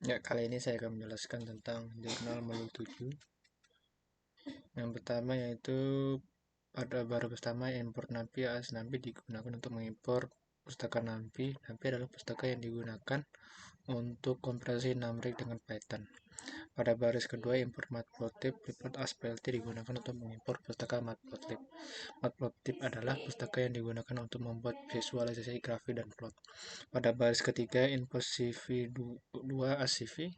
Ya, kali ini saya akan menjelaskan tentang jurnal Melu 7. Yang pertama yaitu pada baru pertama import NumPy as NumPy digunakan untuk mengimpor pustaka NumPy. NumPy adalah pustaka yang digunakan untuk kompresi numeric dengan Python. Pada baris kedua, import matplotlib report as plt digunakan untuk mengimpor pustaka matplotlib. Matplotlib adalah pustaka yang digunakan untuk membuat visualisasi grafik dan plot. Pada baris ketiga, import cv2 as cv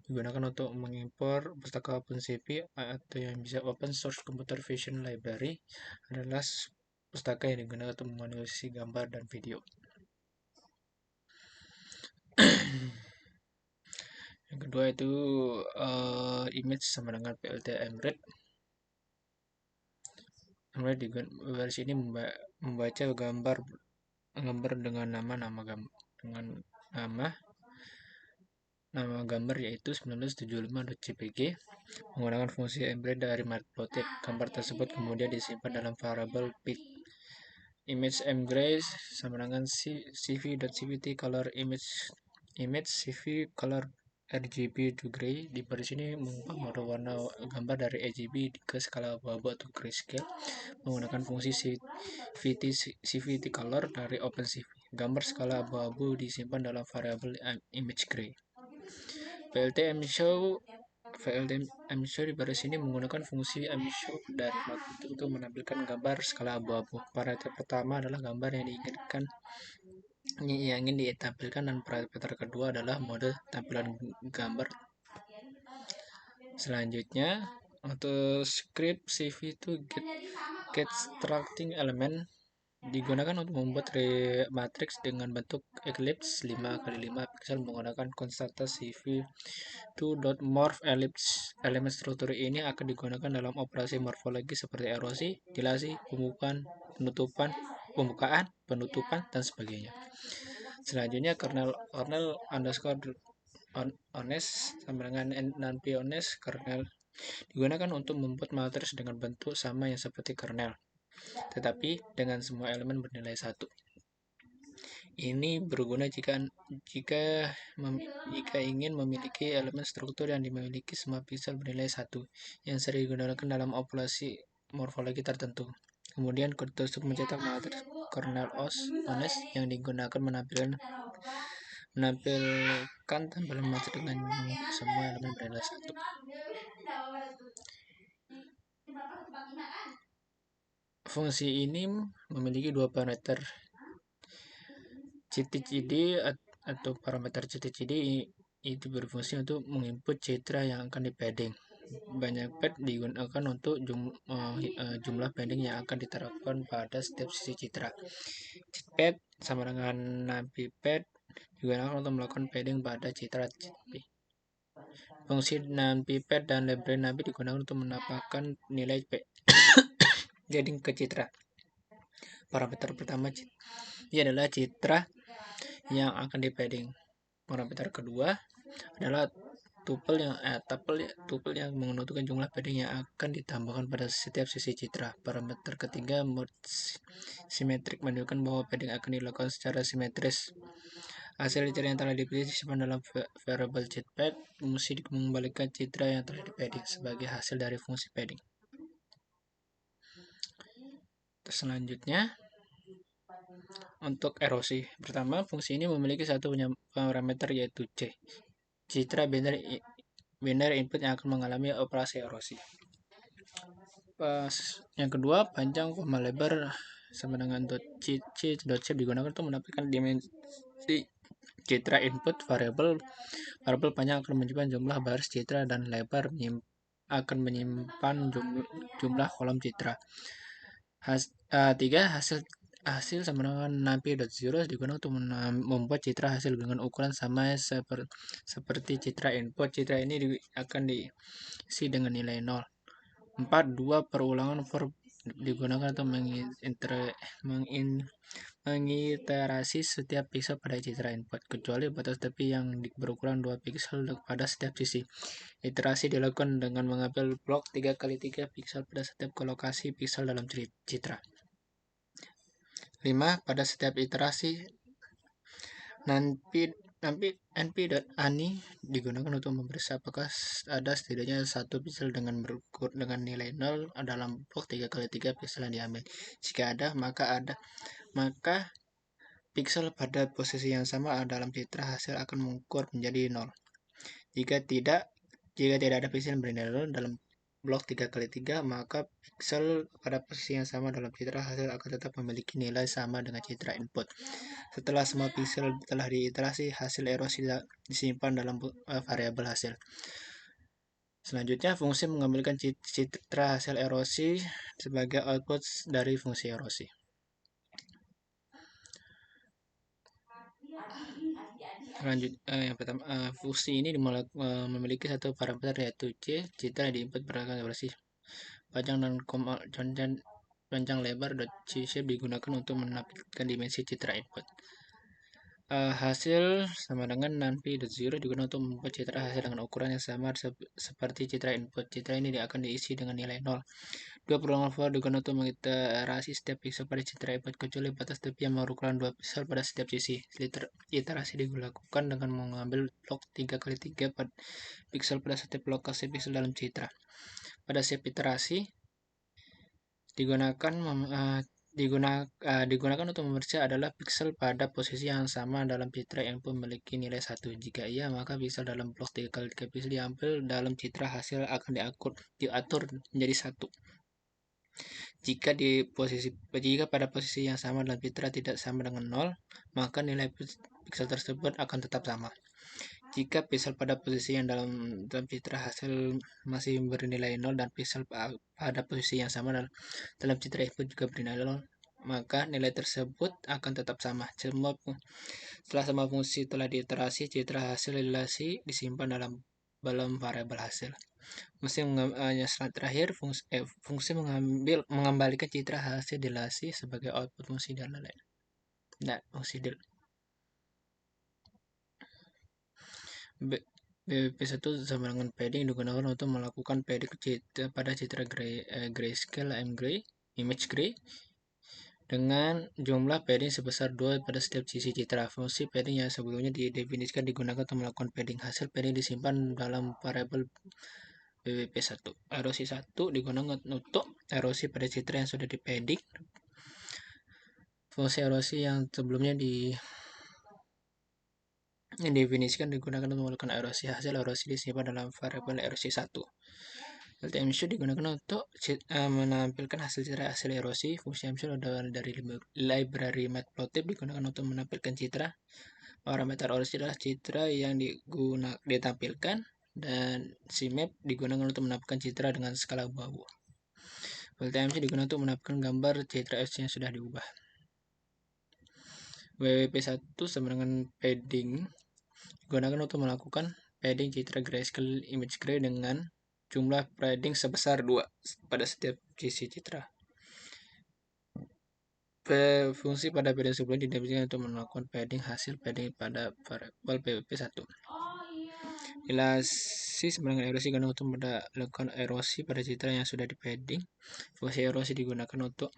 digunakan untuk mengimpor pustaka OpenCV atau yang bisa Open Source Computer Vision Library adalah pustaka yang digunakan untuk memanipulasi gambar dan video. Yang kedua itu image sama dengan PLT Emret. Emret di versi ini membaca gambar dengan nama gambar yaitu 1975.jpg menggunakan fungsi embed dari matplotlib. Gambar tersebut kemudian disimpan dalam variabel pic. Image mgray sama dengan cv.cvt color image cv color RGB to gray. Di baris ini mengubah mode warna gambar dari RGB ke skala abu-abu atau grayscale menggunakan fungsi cvt color dari OpenCV. Gambar skala abu-abu disimpan dalam variabel image gray. PLT mshow di baris ini menggunakan fungsi mshow dari matplotlib untuk menampilkan gambar skala abu-abu. Parameter pertama adalah gambar yang ingin ditampilkan dan parameter kedua adalah mode tampilan gambar. Selanjutnya untuk script cv itu get structing element digunakan untuk membuat matriks dengan bentuk ellipse 5x5 pixel menggunakan konstanta cv2.morph ellipse. Elemen struktur ini akan digunakan dalam operasi morfologi seperti erosi, dilasi, penutupan, dan sebagainya. Selanjutnya kernel underscore honest sama dengan NumPy honest kernel digunakan untuk membuat matriks dengan bentuk sama yang seperti kernel, tetapi dengan semua elemen bernilai 1. Ini berguna jika ingin memiliki elemen struktur yang dimiliki semua pixel bernilai 1 yang sering digunakan dalam operasi morfologi tertentu. Kemudian kode tersebut mencetak matriks kernel honest yang digunakan menampilkan tampilan matriks dengan semua elemen bernilai 1. Fungsi ini memiliki dua parameter. ctcd atau parameter ctcd itu berfungsi untuk menginput citra yang akan di padding. Banyak pad digunakan untuk jumlah padding yang akan diterapkan pada setiap sisi citra. Pad sama dengan NumPy pad digunakan untuk melakukan padding pada citra. Fungsi NumPy pad dan library NumPy digunakan untuk menambahkan nilai padding ke citra. Parameter pertama ini adalah citra yang akan di padding. Parameter kedua adalah tuple yang menentukan jumlah padding yang akan ditambahkan pada setiap sisi citra. Parameter ketiga mode simetrik menunjukkan bahwa padding akan dilakukan secara simetris. Hasil citra yang telah dipilih disimpan dalam variabel ctpad. Fungsi mengembalikan citra yang telah di padding sebagai hasil dari fungsi padding. Selanjutnya untuk erosi. Pertama, fungsi ini memiliki satu parameter yaitu C. Citra binary input yang akan mengalami operasi erosi. Yang kedua, panjang koma lebar sama dengan .c digunakan untuk menampilkan dimensi citra input. Variabel panjang akan menyimpan jumlah baris citra dan lebar akan menyimpan jumlah kolom citra. Tiga, hasil sama dengan NumPy.0 digunakan untuk membuat citra hasil dengan ukuran sama seperti citra input. Citra ini akan diisi dengan nilai 0. 4. Dua perulangan for digunakan untuk mengiterasi setiap pixel pada citra input, kecuali batas tepi yang berukuran 2 pixel pada setiap sisi. Iterasi dilakukan dengan mengambil blok 3x3 pixel pada setiap lokasi pixel dalam citra. 5. Pada setiap iterasi Nanti nanti np.ani digunakan untuk memeriksa apakah ada setidaknya satu piksel dengan nilai 0 dalam blok 3x3 piksel yang diambil. Jika ada, maka piksel pada posisi yang sama dalam citra hasil akan mengukur menjadi 0. Jika tidak ada piksel yang bernilai 0 dalam blok 3x3, maka piksel pada posisi yang sama dalam citra hasil akan tetap memiliki nilai sama dengan citra input. Setelah semua piksel telah diiterasi, hasil erosi disimpan dalam variabel hasil. Selanjutnya, fungsi mengambilkan citra hasil erosi sebagai output dari fungsi erosi. Yang pertama, fungsi ini memiliki satu parameter yaitu C. Citra diinput berdasarkan erosi. Panjang lebar .c-shape digunakan untuk menampilkan dimensi citra input. Hasil sama dengan nanpi.0 digunakan untuk membuat citra hasil dengan ukuran yang sama seperti citra input. Citra ini akan diisi dengan nilai 0. Dua peluang for digunakan untuk mengiterasi setiap piksel pada citra input kecuali batas tepi yang berukuran 2 piksel pada setiap sisi. Iterasi dilakukan dengan mengambil blok 3x3 piksel pada setiap lokasi piksel dalam citra. Pada setiap iterasi digunakan untuk memeriksa adalah piksel pada posisi yang sama dalam citra yang memiliki nilai 1. Jika iya, maka piksel dalam blok 3x3 piksel diambil dalam citra hasil akan diatur menjadi 1. Jika pada posisi yang sama dalam citra tidak sama dengan 0, maka nilai piksel tersebut akan tetap sama. Jika piksel pada posisi yang dalam citra hasil masih bernilai 0 dan piksel pada posisi yang sama dalam citra input juga bernilai 0, maka nilai tersebut akan tetap sama. Setelah semua fungsi telah diiterasi, citra hasil relasi disimpan dalam variabel hasil. Terakhir, fungsi mengembalikan citra hasil relasi sebagai output fungsi dan lain-lain. Fungsi BWP1 sama dengan padding digunakan untuk melakukan padding pada citra grayscale image gray dengan jumlah padding sebesar 2 pada setiap sisi citra. Fungsi padding yang sebelumnya didefinisikan digunakan untuk melakukan padding. Hasil padding disimpan dalam variabel BWP1. Erosi 1 digunakan untuk erosi pada citra yang sudah di padding. Fungsi erosi yang sebelumnya didefinisikan digunakan untuk melakukan erosi. Hasil erosi disimpan dalam variabel erosi 1. LTM-show digunakan untuk menampilkan hasil erosi. Fungsi M-show dari library matplotlib digunakan untuk menampilkan citra. Parameter erosi adalah citra yang ditampilkan, dan CMap digunakan untuk menampilkan citra dengan skala bawah. LTMC digunakan untuk menampilkan gambar citra erosi yang sudah diubah. WWP1 sama dengan padding digunakan untuk melakukan padding citra grayscale image gray dengan jumlah padding sebesar 2 pada setiap sisi citra. Fungsi pada padding sebelumnya didefinisikan untuk melakukan padding hasil padding pada variabel PWP1. Relasi sama dengan erosi digunakan untuk melakukan erosi pada citra yang sudah di padding. Fungsi erosi digunakan untuk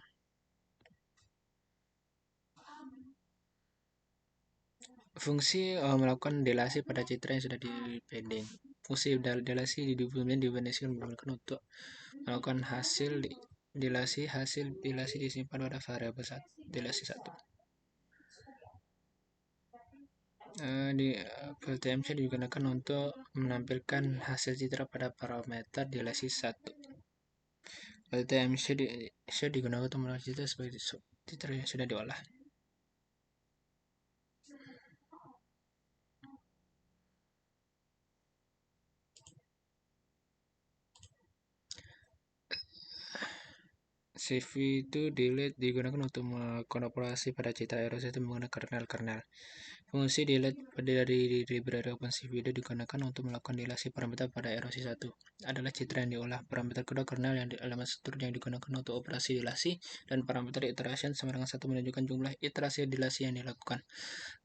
melakukan delasi pada citra yang sudah di padding. Fungsi delasi didefinisikan menggunakan untuk melakukan hasil delasi disimpan pada variabel delasi 1. LTMC digunakan untuk menampilkan hasil citra pada parameter delasi 1. LTMC digunakan untuk melakukan citra sebagai citra yang sudah diolah. CV itu delete digunakan untuk melakukan operasi pada citra erosi itu menggunakan kernel. Fungsi delete dari library OpenCV itu digunakan untuk melakukan delasi parameter pada erosi 1 adalah citra yang diolah. Parameter kedua kernel yang elemen struktur yang digunakan untuk operasi delasi, dan parameter iteration sama dengan 1 menunjukkan jumlah iterasi delasi yang dilakukan.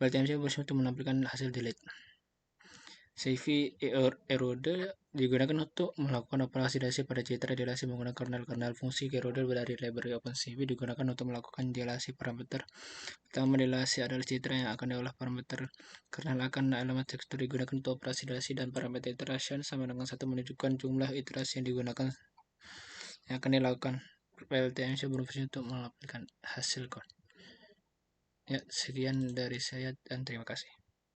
LTMC berusaha untuk menampilkan hasil delete. CV erode digunakan untuk melakukan operasi dilasi pada citra dilasi menggunakan kernel fungsi erode dari library OpenCV digunakan untuk melakukan dilasi parameter. Pertama, dilasi adalah citra yang akan diolah parameter kernel akan elemen tekstur digunakan untuk operasi dilasi dan parameter iteration sama dengan satu menunjukkan jumlah iterasi yang digunakan yang akan dilakukan. PLTM berfungsi untuk melampirkan hasil code. Ya, sekian dari saya dan terima kasih.